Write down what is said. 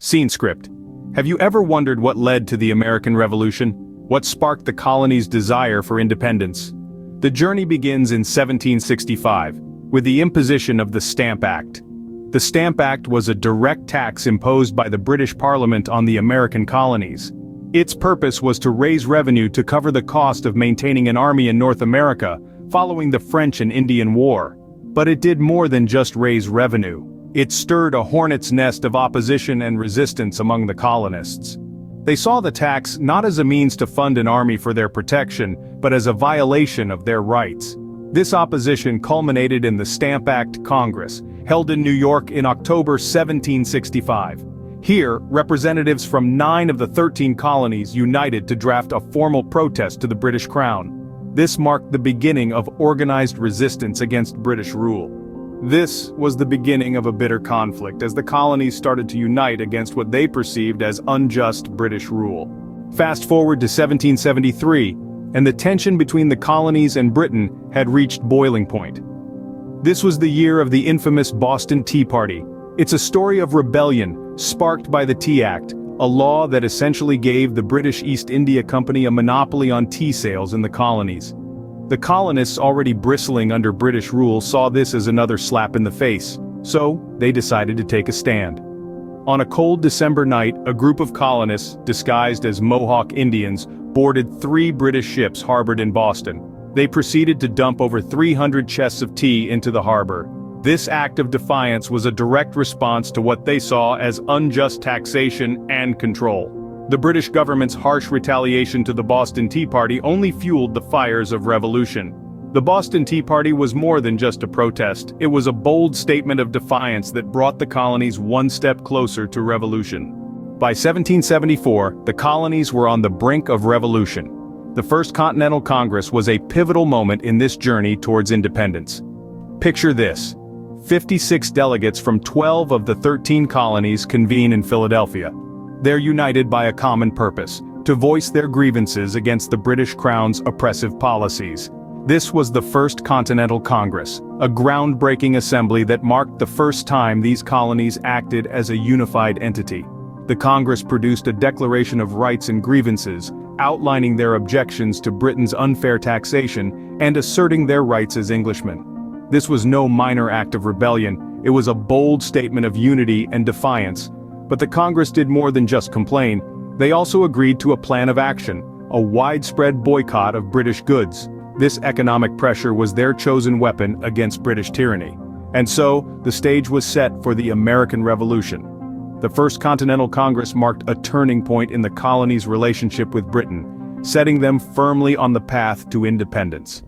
Scene script. Have you ever wondered what led to the American Revolution? What sparked the colonies' desire for independence? The journey begins in 1765, with the imposition of the Stamp Act. The Stamp Act was a direct tax imposed by the British Parliament on the American colonies. Its purpose was to raise revenue to cover the cost of maintaining an army in North America, following the French and Indian War. But it did more than just raise revenue. It stirred a hornet's nest of opposition and resistance among the colonists. They saw the tax not as a means to fund an army for their protection, but as a violation of their rights. This opposition culminated in the Stamp Act Congress, held in New York in October 1765. Here, representatives from 9 of the 13 colonies united to draft a formal protest to the British Crown. This marked the beginning of organized resistance against British rule. This was the beginning of a bitter conflict as the colonies started to unite against what they perceived as unjust British rule. Fast forward to 1773, and the tension between the colonies and Britain had reached boiling point. This was the year of the infamous Boston Tea Party. It's a story of rebellion, sparked by the Tea Act, a law that essentially gave the British East India Company a monopoly on tea sales in the colonies. The colonists, already bristling under British rule, saw this as another slap in the face, so they decided to take a stand. On a cold December night, a group of colonists, disguised as Mohawk Indians, boarded 3 British ships harbored in Boston. They proceeded to dump over 300 chests of tea into the harbor. This act of defiance was a direct response to what they saw as unjust taxation and control. The British government's harsh retaliation to the Boston Tea Party only fueled the fires of revolution. The Boston Tea Party was more than just a protest, it was a bold statement of defiance that brought the colonies one step closer to revolution. By 1774, the colonies were on the brink of revolution. The First Continental Congress was a pivotal moment in this journey towards independence. Picture this. 56 delegates from 12 of the 13 colonies convene in Philadelphia. They're united by a common purpose, to voice their grievances against the British Crown's oppressive policies. This was the First Continental Congress, a groundbreaking assembly that marked the first time these colonies acted as a unified entity. The Congress produced a Declaration of Rights and Grievances, outlining their objections to Britain's unfair taxation and asserting their rights as Englishmen. This was no minor act of rebellion, it was a bold statement of unity and defiance. But the Congress did more than just complain, they also agreed to a plan of action, a widespread boycott of British goods. This economic pressure was their chosen weapon against British tyranny. And so, the stage was set for the American Revolution. The First Continental Congress marked a turning point in the colonies' relationship with Britain, setting them firmly on the path to independence.